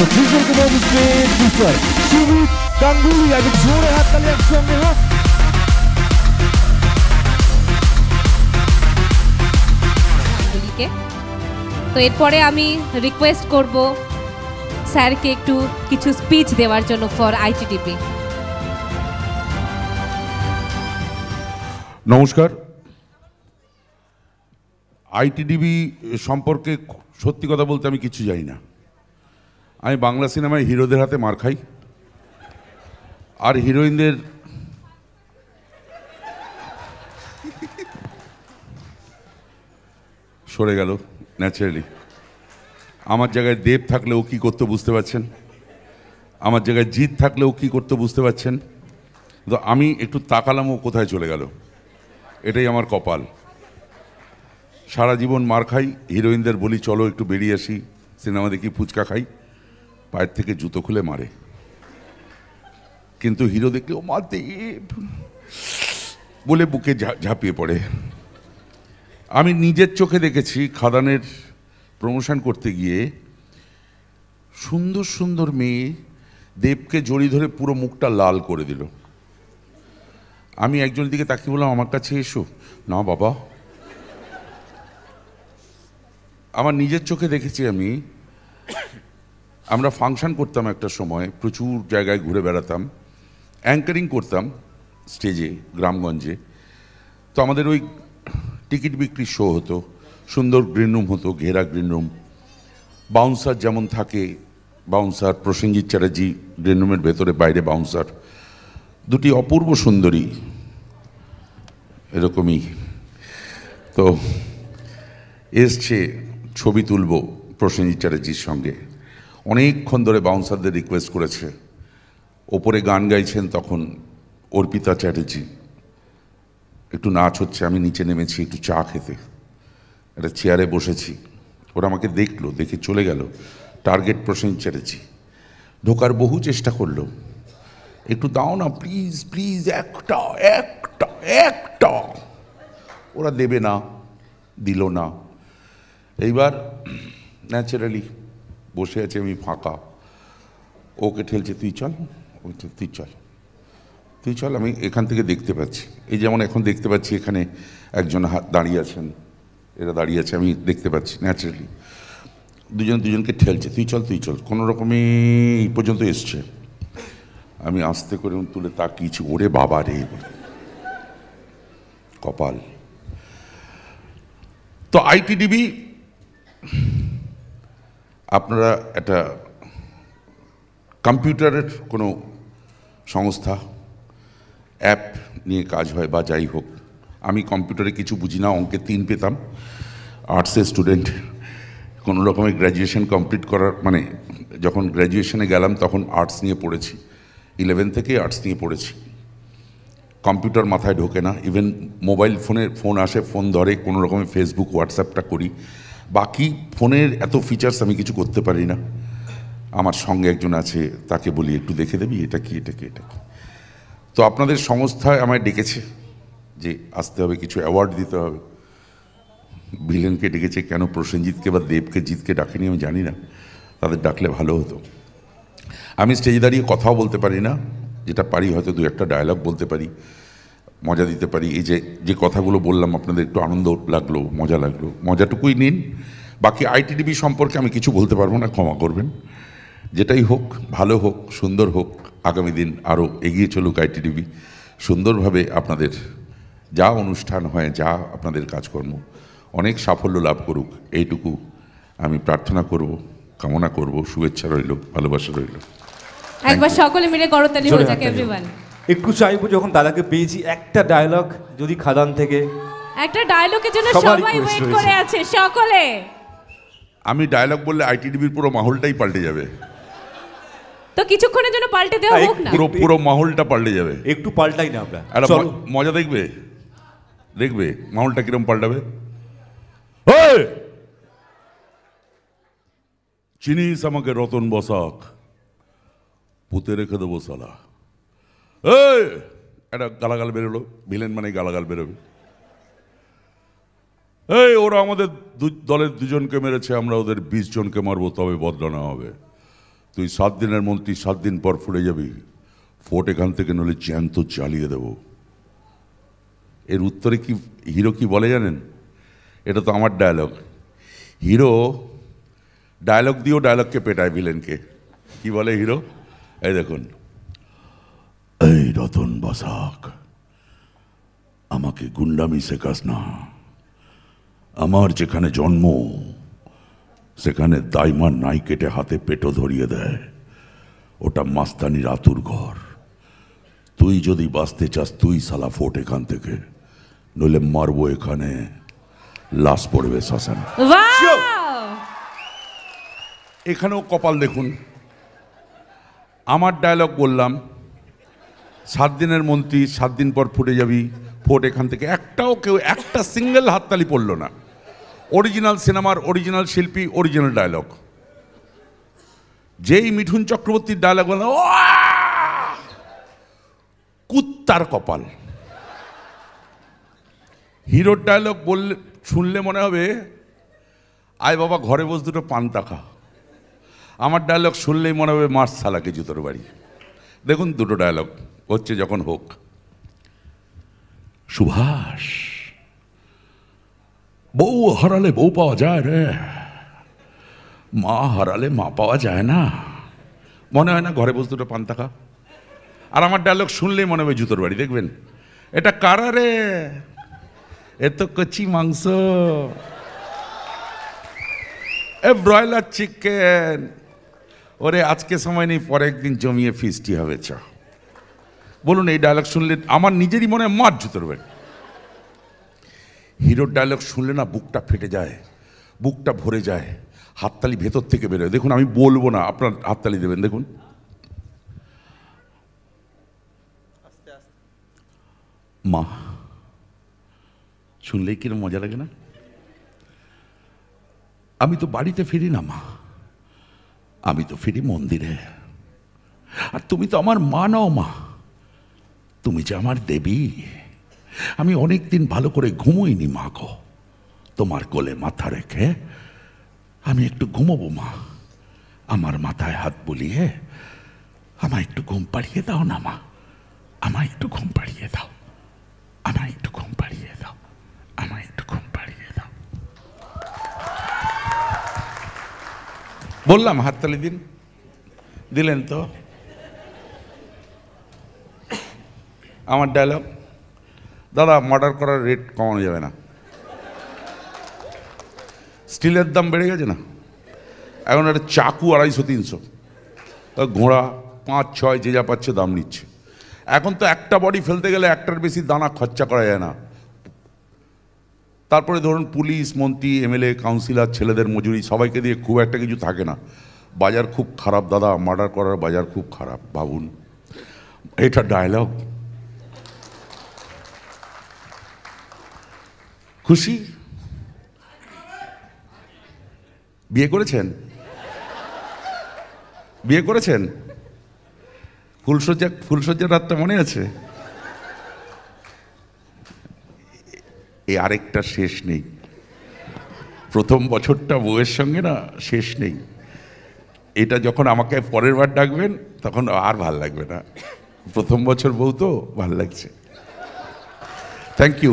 So please welcome on the stage Mr. Sumit Ganguly. আগে জোরে হাততালি একসঙ্গে হোক। গাঙ্গুলিকে তো এরপরে আমি রিকোয়েস্ট করব স্যারকে একটু কিছু স্পিচ দেওয়ার জন্য ফর আইটিডিপি। নমস্কার। আইটিডিবি সম্পর্কে সত্যি কথা বলতে আমি কিছু জানি না। আমি বাংলা সিনেমায় হিরোদের হাতে মার খাই আর হিরোইনদের সরে গেল ন্যাচারালি। আমার জায়গায় দেব থাকলে ও কী করতে বুঝতে পারছেন, আমার জায়গায় জিৎ থাকলে ও কী করতে বুঝতে পারছেন। তো আমি একটু তাকালাম ও কোথায় চলে গেল, এটাই আমার কপাল। সারা জীবন মার খাই, হিরোইনদের বলি চলো একটু বেরিয়ে আসি, সিনেমা দেখি, ফুচকা খাই, পায়ের থেকে জুতো খুলে মারে। কিন্তু হিরো দেখলে ও মা দেব বলে বুকে ঝাঁপিয়ে পড়ে। আমি নিজের চোখে দেখেছি খাদানের প্রমোশন করতে গিয়ে সুন্দর সুন্দর মেয়ে দেবকে জড়ি ধরে পুরো মুখটা লাল করে দিল। আমি একজনের দিকে তাকিয়ে বললাম আমার কাছে এসো। না বাবা, আমার নিজের চোখে দেখেছি। আমরা ফাংশন করতাম একটা সময়, প্রচুর জায়গায় ঘুরে বেড়াতাম, অ্যাঙ্কারিং করতাম স্টেজে গ্রামগঞ্জে। তো আমাদের ওই টিকিট বিক্রির শো হতো, সুন্দর গ্রিন রুম হতো, ঘেরা গ্রিন রুম। বাউন্সার যেমন থাকে, বাউন্সার প্রসেনজিৎ চ্যাটার্জি গ্রিন রুমের ভেতরে, বাইরে বাউন্সার, দুটি অপূর্ব সুন্দরী এরকমই। তো এসছে ছবি তুলব প্রসেনজিৎ চ্যাটার্জির সঙ্গে। অনেকক্ষণ ধরে বাউন্সারদের রিকোয়েস্ট করেছে। ওপরে গান গাইছেন তখন অর্পিতা চ্যাটার্জি, একটু নাচ হচ্ছে, আমি নিচে নেমেছি একটু চা খেতে, একটা চেয়ারে বসেছি। ওরা আমাকে দেখলো, দেখে চলে গেল। টার্গেট প্রসেনজিৎ চ্যাটার্জি। ঢোকার বহু চেষ্টা করলো, একটু দাও না প্লিজ প্লিজ, একটা একটা একটা। ওরা দেবে না, দিল না। এইবার ন্যাচারালি বসে আছে, আমি ফাঁকা, ওকে ঠেলছে তুই চল, তুই চল তুই চল। আমি এখান থেকে দেখতে পাচ্ছি, এই যেমন এখন দেখতে পাচ্ছি এখানে একজন হাত দাঁড়িয়ে আছেন, এরা দাঁড়িয়ে আছে, আমি দেখতে পাচ্ছি ন্যাচারালি দুজনকে ঠেলছে তুই চল তুই চল। কোনো রকমে এই পর্যন্ত এসছে। আমি আস্তে করে তুলে তাকিয়েছি, ওরে বাবা রে কপাল। তো আইটিডিবি আপনারা একটা কম্পিউটারের কোনো সংস্থা, অ্যাপ নিয়ে কাজ হয় বা যাই হোক। আমি কম্পিউটারে কিছু বুঝি না, অঙ্কে 3 পেতাম, আর্টসের স্টুডেন্ট। কোনো রকমের গ্র্যাজুয়েশন কমপ্লিট করার মানে যখন গ্র্যাজুয়েশনে গেলাম তখন আর্টস নিয়ে পড়েছি, 11 থেকে আর্টস নিয়ে পড়েছি। কম্পিউটার মাথায় ঢোকে না, ইভেন মোবাইল ফোন আসে, ফোন ধরে কোনো রকমের ফেসবুক হোয়াটসঅ্যাপটা করি, বাকি ফোনের এত ফিচার্স আমি কিছু করতে পারি না। আমার সঙ্গে একজন আছে, তাকে বলি একটু দেখে দেবি এটা কি এটা কি এটা কি। তো আপনাদের সংস্থায় আমায় ডেকেছে যে আসতে হবে, কিছু অ্যাওয়ার্ড দিতে হবে। ভিলেনকে ডেকেছে, কেন প্রসেনজিৎকে বা দেবকে জিতকে ডাকেনি আমি জানি না, তাদের ডাকলে ভালো হতো। আমি স্টেজে দাঁড়িয়ে কথাও বলতে পারি না, যেটা পারি হয়তো 2-1টা ডায়লগ বলতে পারি, মজা দিতে পারি। এই যে কথাগুলো বললাম আপনাদের একটু আনন্দ লাগলো, মজা লাগলো, মজাটুকুই নিন। বাকি আইটিডিবি সম্পর্কে আমি কিছু বলতে পারবো না, ক্ষমা করবেন। যেটাই হোক, ভালো হোক, সুন্দর হোক, আগামী দিন আরও এগিয়ে চলুক আইটিডিবি সুন্দরভাবে। আপনাদের যা অনুষ্ঠান হয়, যা আপনাদের কাজকর্ম অনেক সাফল্য লাভ করুক, এইটুকু আমি প্রার্থনা করব, কামনা করব। শুভেচ্ছা রইল, ভালোবাসা রইল। একবার সকলে মিলে করতালি হয়ে যাক এভরিওয়ান। একটু চাইবো যখন দাদাকে পেয়েছি একটা ডায়লগ যদি খাদান থেকে, একটা ডায়লগের জন্য সবাই ওয়েট করে আছে সকলে। আমি ডায়লগ বললে আইটিডিবির পুরো মাহলটাই পাল্টে যাবে। তো কিছুক্ষণের জন্য পাল্টে দেওয়া হোক না, পুরো মাহলটা পাল্টে যাবে। একটু পাল্টাই না আমরা, চলো মজা দেখবে, দেখবে মাহলটা কিরম পাল্টাবে। চিনিস আমাকে রতন বসাক, পুঁতে রেখে দেবো সালা। একটা গালাগাল বেরোলো, ভিলেন মানে গালাগাল বেরোবে। এই ওরা আমাদের দলের 2জনকে মেরেছে, আমরা ওদের 20 জনকে মারবো, তবে বদলা না হবে। তুই 7 দিনের মন্ত্রী, 7 দিন পর ফুরে যাবি, ফোর্ট এখান থেকে নলে জ্যান্ত জ্বালিয়ে দেব। এর উত্তরে কি হিরো কি বলে জানেন? এটা তো আমার ডায়লগ। হিরো ডায়লগ দিয়েও ডায়লগকে পেটায় ভিলেনকে। কি বলে হিরো? এই দেখুন, এই রতন বসাক, আমাকে গুন্ডামি শেখাস না। আমার যেখানে জন্ম সেখানে দাইমার নাই কেটে হাতে পেটো ধরিয়ে দেয়, ওটা মাস্তানির আতুর ঘর। তুই যদি বাঁচতে চাস তুই সালা ফোর্ট এখান থেকে, নইলে মারবো এখানে, লাশ পড়বে শ্মশানে। এখানেও কপাল দেখুন, আমার ডায়লগ বললাম, 7 দিনের মন্ত্রী, 7 দিন পর ফুটে যাবি, ফোর্ট এখান থেকে। একটাও কেউ একটা সিঙ্গেল হাততালি পড়ল না। অরিজিনাল সিনেমার অরিজিনাল শিল্পী, অরিজিনাল ডায়লগ। যেই মিঠুন চক্রবর্তীর ডায়লগ বলল, কুত্তার কপাল। হিরোর ডায়লগ বললে শুনলে মনে হবে আয় বাবা ঘরে বস দুটো পান্তা খা। আমার ডায়লগ শুনলেই মনে হবে মার্চ সালাকে জুতোর বাড়ি। দেখুন দুটো ডায়লগ হচ্ছে যখন হোক। সুভাষ, বউ হারালে বউ পাওয়া যায় রে, মা হারালে মা পাওয়া যায় না। মনে হয় না ঘরে বস দুটো পান্তা খা? আর আমার ডায়লগ শুনলেই মনে হবে জুতোর বাড়ি। দেখবেন এটা কারা রে? এ তো কচি মাংস, এ ব্রয়লার চিকেন। ওরে আজকে সময় নেই, পরে একদিন জমিয়ে ফিস্টি হবে। চ বলুন, এই ডায়লগ শুনলে আমার নিজেরই মনে হয় মার জুতোর বাড়ি। হিরোর ডায়লগ শুনলে না বুকটা ফেটে যায়, বুকটা ভরে যায়, হাততালি ভেতর থেকে বেরোয়। দেখুন আমি বলবো না, আপনার হাততালি দেবেন। দেখুন, মা শুনলেই কিরম মজা লাগে না? আমি তো বাড়িতে ফিরি না মা, আমি তো ফিরি মন্দিরে। আর তুমি তো আমার মা নাও মা, তুমি যে আমার দেবী। আমি অনেকদিন ভালো করে ঘুমোইনি মা গো, তোমার কোলে মাথা রেখে আমি একটু ঘুমোবো মা। আমার মাথায় হাত বুলিয়ে আমায় একটু ঘুম পাড়িয়ে দাও না মা, আমায় একটু ঘুম পাড়িয়ে দাও, আমায় একটু ঘুম পাড়িয়ে দাও, আমায় একটু ঘুম পাড়িয়ে দাও। বললাম হাততালি দিন, দিলেন তো। আমার ডায়লগ, দাদা মার্ডার করার রেট কমানো যাবে না? স্টিলের দাম বেড়ে গেছে না, এখন একটা চাকু 250-300, ঘোড়া 5-6 যে যা পাচ্ছে দাম নিচ্ছে। এখন তো একটা বডি ফেলতে গেলে একটার বেশি দানা খরচা করা যায় না। তারপরে ধরুন পুলিশ, মন্ত্রী, এমএলএ, কাউন্সিলর, ছেলেদের মজুরি, সবাইকে দিয়ে খুব একটা কিছু থাকে না। বাজার খুব খারাপ দাদা, মার্ডার করার বাজার খুব খারাপ। ভাবুন, এটা ডায়লগ। খুশি? বিয়ে করেছেন? বিয়ে করেছেন? ফুলসজ্জার রাতটা মনে আছে? এই আরেকটা শেষ নেই। প্রথম বছরটা বউয়ের সঙ্গে না শেষ নেই। এটা যখন আমাকে পরের বার ডাকবেন তখন আর ভাল লাগবে না। প্রথম বছর বউ তো ভাল লাগছে। Thank you.